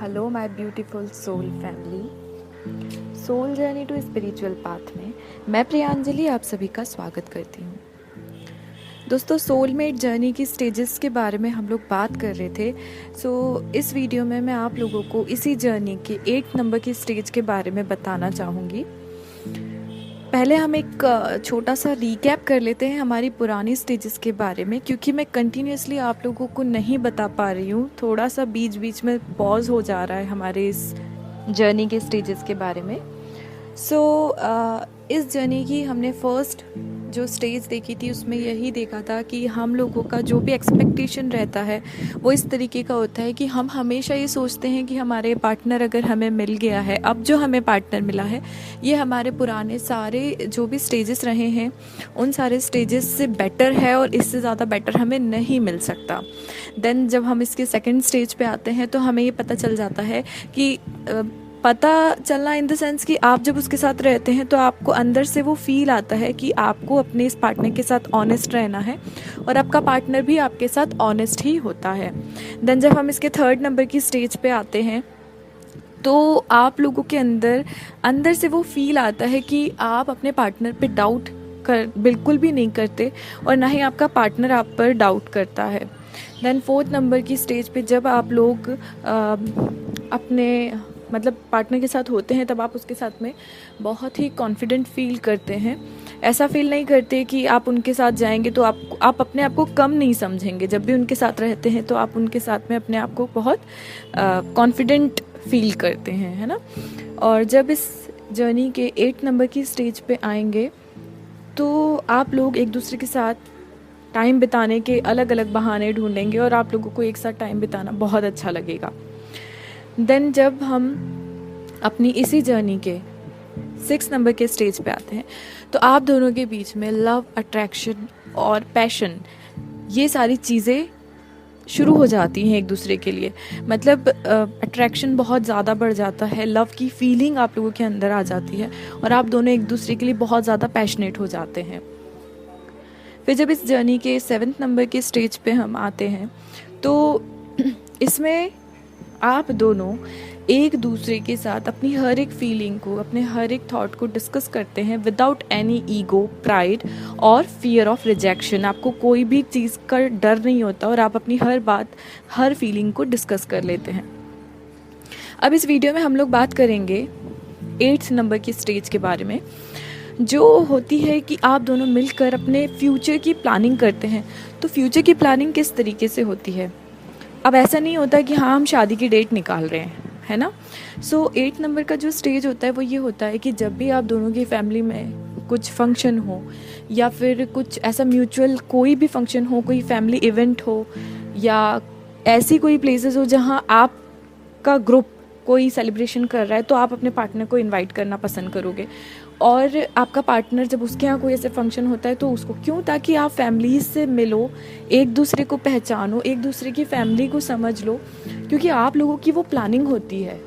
Hello my beautiful soul family. Soul journey to spiritual path में मैं प्रियांजलि आप सभी का स्वागत करती हूँ। दोस्तों, सोलमेट जर्नी की स्टेजेस के बारे में हम लोग बात कर रहे थे। इस वीडियो में मैं आप लोगों को इसी जर्नी के 8 नंबर की स्टेज के बारे में बताना चाहूँगी। पहले हम एक छोटा सा रीकैप कर लेते हैं हमारी पुरानी स्टेजेस के बारे में, क्योंकि मैं कंटिन्यूसली आप लोगों को नहीं बता पा रही हूँ। थोड़ा सा बीच बीच में पॉज हो जा रहा है हमारे इस जर्नी के स्टेजेस के बारे में। इस जर्नी की हमने फर्स्ट जो स्टेज देखी थी उसमें यही देखा था कि हम लोगों का जो भी एक्सपेक्टेशन रहता है वो इस तरीके का होता है कि हम हमेशा ये सोचते हैं कि हमारे पार्टनर अगर हमें मिल गया है, अब जो हमें पार्टनर मिला है ये हमारे पुराने सारे जो भी स्टेजेस रहे हैं उन सारे स्टेजेस से बेटर है और इससे ज़्यादा बेटर हमें नहीं मिल सकता। देन जब हम इसके सेकंड स्टेज पे आते हैं तो हमें ये पता चल जाता है कि पता चलना इन द सेंस कि आप जब उसके साथ रहते हैं तो आपको अंदर से वो फील आता है कि आपको अपने इस पार्टनर के साथ ऑनेस्ट रहना है और आपका पार्टनर भी आपके साथ ऑनेस्ट ही होता है। देन जब हम इसके थर्ड नंबर की स्टेज पे आते हैं तो आप लोगों के अंदर से वो फील आता है कि आप अपने पार्टनर पे डाउट बिल्कुल भी नहीं करते और ना ही आपका पार्टनर आप पर डाउट करता है। देन फोर्थ नंबर की स्टेज पे जब आप लोग अपने पार्टनर के साथ होते हैं तब आप उसके साथ में बहुत ही कॉन्फिडेंट फील करते हैं। ऐसा फील नहीं करते कि आप उनके साथ जाएंगे तो आप अपने आप को कम नहीं समझेंगे। जब भी उनके साथ रहते हैं तो आप उनके साथ में अपने आप को बहुत कॉन्फिडेंट फील करते हैं, है ना। और जब इस जर्नी के 8 नंबर की स्टेज पे आएंगे तो आप लोग एक दूसरे के साथ टाइम बिताने के अलग अलग बहाने ढूंढेंगे और आप लोगों को एक साथ टाइम बिताना बहुत अच्छा लगेगा। देन जब हम अपनी इसी जर्नी के 6 नंबर के स्टेज पे आते हैं तो आप दोनों के बीच में लव, अट्रैक्शन और पैशन ये सारी चीज़ें शुरू हो जाती हैं एक दूसरे के लिए। अट्रैक्शन बहुत ज़्यादा बढ़ जाता है, लव की फीलिंग आप लोगों के अंदर आ जाती है और आप दोनों एक दूसरे के लिए बहुत ज़्यादा पैशनेट हो जाते हैं। फिर जब इस जर्नी के 7th नंबर के स्टेज पे हम आते हैं तो इसमें आप दोनों एक दूसरे के साथ अपनी हर एक फीलिंग को, अपने हर एक थॉट को डिस्कस करते हैं विदाउट एनी ईगो, प्राइड और फियर ऑफ रिजेक्शन। आपको कोई भी चीज़ का डर नहीं होता और आप अपनी हर बात, हर फीलिंग को डिस्कस कर लेते हैं। अब इस वीडियो में हम लोग बात करेंगे 8th नंबर की स्टेज के बारे में, जो होती है कि आप दोनों मिलकर अपने फ्यूचर की प्लानिंग करते हैं। तो फ्यूचर की प्लानिंग किस तरीके से होती है? अब ऐसा नहीं होता कि हाँ हम शादी की डेट निकाल रहे हैं, है ना। 8 नंबर का जो स्टेज होता है वो ये होता है कि जब भी आप दोनों की फैमिली में कुछ फंक्शन हो या फिर कुछ ऐसा म्यूचुअल कोई भी फंक्शन हो, कोई फैमिली इवेंट हो या ऐसी कोई प्लेसेस हो जहाँ आपका ग्रुप कोई सेलिब्रेशन कर रहा है तो आप अपने पार्टनर को इनवाइट करना पसंद करोगे। और आपका पार्टनर जब उसके यहाँ कोई ऐसे फंक्शन होता है तो उसको क्यों, ताकि आप फैमिली से मिलो, एक दूसरे को पहचानो, एक दूसरे की फैमिली को समझ लो, क्योंकि आप लोगों की वो प्लानिंग होती है।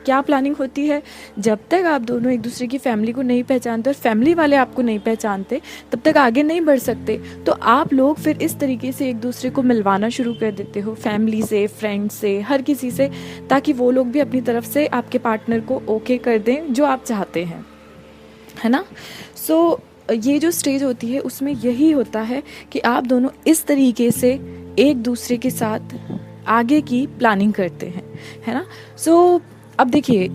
क्या प्लानिंग होती है? जब तक आप दोनों एक दूसरे की फैमिली को नहीं पहचानते और फैमिली वाले आपको नहीं पहचानते तब तक आगे नहीं बढ़ सकते। तो आप लोग फिर इस तरीके से एक दूसरे को मिलवाना शुरू कर देते हो, फैमिली से, फ्रेंड से, हर किसी से, ताकि वो लोग भी अपनी तरफ से आपके पार्टनर को ओके कर दें जो आप चाहते हैं, है ना। ये जो स्टेज होती है उसमें यही होता है कि आप दोनों इस तरीके से एक दूसरे के साथ आगे की प्लानिंग करते हैं, है ना। अब देखिए,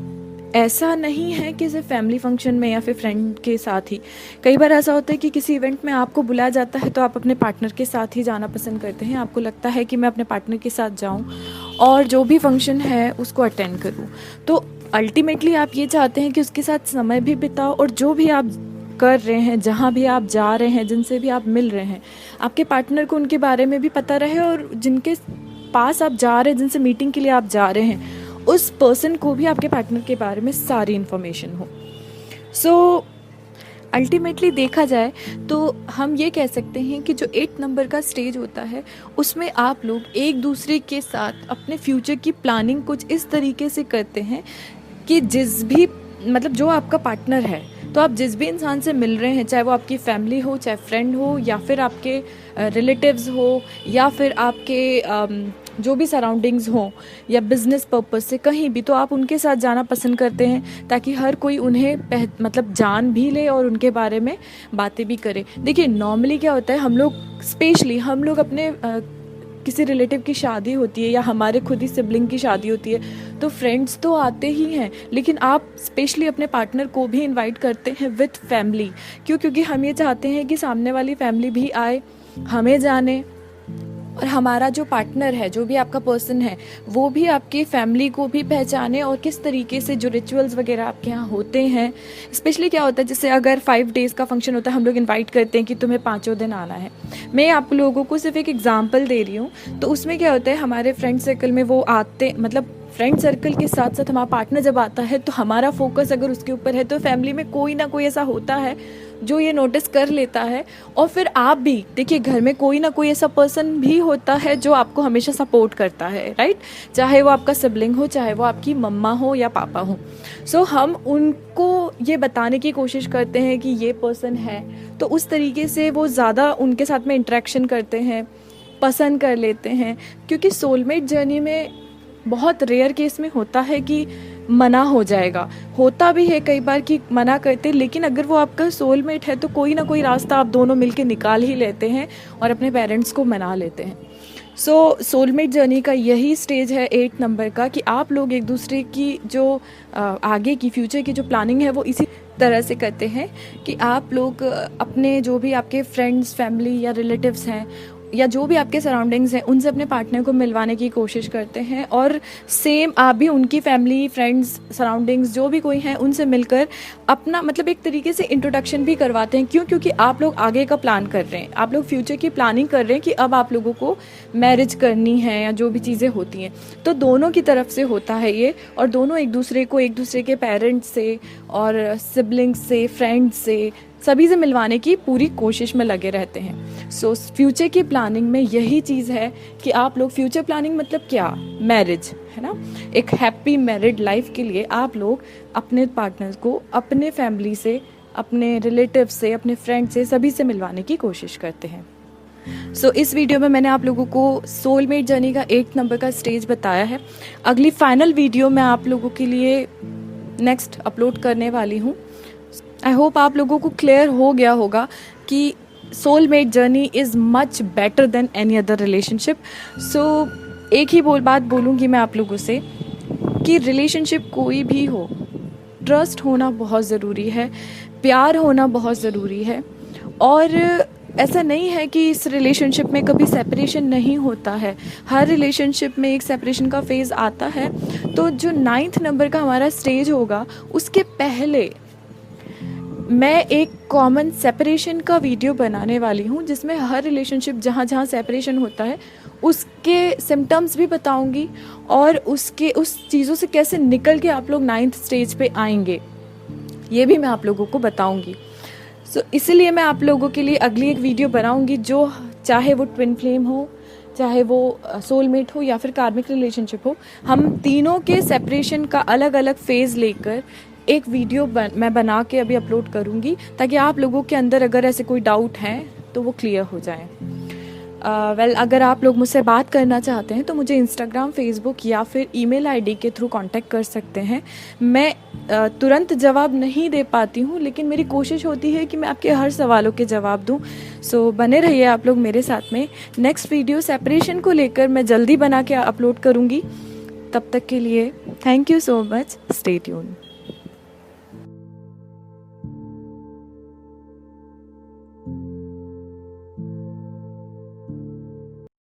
ऐसा नहीं है कि सिर्फ फैमिली फंक्शन में या फिर फ्रेंड के साथ ही। कई बार ऐसा होता है कि किसी इवेंट में आपको बुलाया जाता है तो आप अपने पार्टनर के साथ ही जाना पसंद करते हैं। आपको लगता है कि मैं अपने पार्टनर के साथ जाऊं और जो भी फंक्शन है उसको अटेंड करूं। तो अल्टीमेटली आप ये चाहते हैं कि उसके साथ समय भी बिताओ और जो भी आप कर रहे हैं, जहाँ भी आप जा रहे हैं, जिनसे भी आप मिल रहे हैं, आपके पार्टनर को उनके बारे में भी पता रहे और जिनके पास आप जा रहे हैं, जिनसे मीटिंग के लिए आप जा रहे हैं, उस पर्सन को भी आपके पार्टनर के बारे में सारी इन्फॉर्मेशन हो। अल्टीमेटली देखा जाए तो हम ये कह सकते हैं कि जो 8 नंबर का स्टेज होता है उसमें आप लोग एक दूसरे के साथ अपने फ्यूचर की प्लानिंग कुछ इस तरीके से करते हैं कि जो आपका पार्टनर है, तो आप जिस भी इंसान से मिल रहे हैं, चाहे वो आपकी फैमिली हो, चाहे फ्रेंड हो, या फिर आपके रिलेटिव्स हो, या फिर आपके जो भी सराउंडिंग्स हों या बिज़नेस पर्पस से कहीं भी, तो आप उनके साथ जाना पसंद करते हैं ताकि हर कोई उन्हें मतलब जान भी ले और उनके बारे में बातें भी करे। देखिए नॉर्मली क्या होता है, हम लोग स्पेशली हम लोग अपने किसी रिलेटिव की शादी होती है या हमारे खुद ही सिबलिंग की शादी होती है तो फ्रेंड्स तो आते ही हैं, लेकिन आप स्पेशली अपने पार्टनर को भी इनवाइट करते हैं विथ फैमिली। क्यों? क्योंकि हम ये चाहते हैं कि सामने वाली फैमिली भी आए, हमें जाने, और हमारा जो पार्टनर है, जो भी आपका पर्सन है, वो भी आपकी फैमिली को भी पहचाने और किस तरीके से जो रिचुअल्स वगैरह आपके यहाँ होते हैं। स्पेशली क्या होता है, जैसे अगर 5 डेज़ का फंक्शन होता है, हम लोग इनवाइट करते हैं कि तुम्हें 5 दिन आना है। मैं आप लोगों को सिर्फ एक एग्जांपल दे रही हूँ। तो उसमें क्या होता है, हमारे फ्रेंड सर्कल में वो आते, मतलब फ्रेंड सर्कल के साथ साथ हमारा पार्टनर जब आता है तो हमारा फोकस अगर उसके ऊपर है, तो फैमिली में कोई ना कोई ऐसा होता है जो ये नोटिस कर लेता है। और फिर आप भी देखिए, घर में कोई ना कोई ऐसा पर्सन भी होता है जो आपको हमेशा सपोर्ट करता है, राइट? चाहे वो आपका सिबलिंग हो, चाहे वो आपकी मम्मा हो या पापा हो। सो हम उनको ये बताने की कोशिश करते हैं कि ये पर्सन है, तो उस तरीके से वो ज़्यादा उनके साथ में इंटरेक्शन करते हैं, पसंद कर लेते हैं। क्योंकि सोलमेट जर्नी में बहुत रेयर केस में होता है कि मना हो जाएगा, होता भी है कई बार कि मना करते, लेकिन अगर वो आपका सोलमेट है तो कोई ना कोई रास्ता आप दोनों मिलके निकाल ही लेते हैं और अपने पेरेंट्स को मना लेते हैं। सो सोलमेट जर्नी का यही स्टेज है 8 नंबर का, कि आप लोग एक दूसरे की जो आगे की फ्यूचर की जो प्लानिंग है वो इसी तरह से करते हैं कि आप लोग अपने जो भी आपके फ्रेंड्स, फैमिली या रिलेटिव्स हैं या जो भी आपके सराउंडिंग्स हैं, उनसे अपने पार्टनर को मिलवाने की कोशिश करते हैं। और सेम आप भी उनकी फैमिली, फ्रेंड्स, सराउंडिंग्स जो भी कोई हैं, उनसे मिलकर अपना मतलब एक तरीके से इंट्रोडक्शन भी करवाते हैं। क्यों? क्योंकि आप लोग आगे का प्लान कर रहे हैं, आप लोग फ्यूचर की प्लानिंग कर रहे हैं कि अब आप लोगों को मैरिज करनी है या जो भी चीज़ें होती हैं। तो दोनों की तरफ से होता है ये, और दोनों एक दूसरे को एक दूसरे के पेरेंट्स से और सिबलिंग्स से, फ्रेंड्स से, सभी से मिलवाने की पूरी कोशिश में लगे रहते हैं। सो फ्यूचर की प्लानिंग में यही चीज़ है कि आप लोग, फ्यूचर प्लानिंग मतलब क्या? मैरिज, है ना? एक हैप्पी मैरिड लाइफ के लिए आप लोग अपने पार्टनर को अपने फैमिली से, अपने रिलेटिव से, अपने फ्रेंड से, सभी से मिलवाने की कोशिश करते हैं। सो इस वीडियो में मैंने आप लोगों को सोलमेट जर्नी का 8 नंबर का स्टेज बताया है। अगली फाइनल वीडियो मैं आप लोगों के लिए नेक्स्ट अपलोड करने वाली हूँ। आई होप आप लोगों को क्लियर हो गया होगा कि soulmate journey is much better than any other relationship. So एक ही बात बोलूँगी मैं आप लोगों से कि रिलेशनशिप कोई भी हो, ट्रस्ट होना बहुत ज़रूरी है, प्यार होना बहुत ज़रूरी है। और ऐसा नहीं है कि इस रिलेशनशिप में कभी सेपरेशन नहीं होता है, हर रिलेशनशिप में एक सेपरेशन का फेज़ आता है। तो जो 9th नंबर का हमारा स्टेज होगा, उसके पहले मैं एक कॉमन सेपरेशन का वीडियो बनाने वाली हूँ, जिसमें हर रिलेशनशिप जहाँ जहाँ सेपरेशन होता है उसके सिम्टम्स भी बताऊँगी और उसके उस चीज़ों से कैसे निकल के आप लोग 9th स्टेज पे आएंगे, ये भी मैं आप लोगों को बताऊँगी। सो इसलिए मैं आप लोगों के लिए अगली एक वीडियो बनाऊँगी, जो चाहे वो ट्विन फ्लेम हो, चाहे वो सोलमेट हो या फिर कार्मिक रिलेशनशिप हो, हम तीनों के सेपरेशन का अलग अलग फेज़ लेकर एक वीडियो मैं बना के अभी अपलोड करूँगी, ताकि आप लोगों के अंदर अगर ऐसे कोई डाउट हैं तो वो क्लियर हो जाए। अगर आप लोग मुझसे बात करना चाहते हैं तो मुझे इंस्टाग्राम, फेसबुक या फिर ईमेल आईडी के थ्रू कांटेक्ट कर सकते हैं। मैं तुरंत जवाब नहीं दे पाती हूँ, लेकिन मेरी कोशिश होती है कि मैं आपके हर सवालों के जवाब दूँ। सो बने रहिए आप लोग मेरे साथ में। नेक्स्ट वीडियो सेपरेशन को लेकर मैं जल्दी बना के अपलोड करूँगी। तब तक के लिए thank you so much, stay tuned.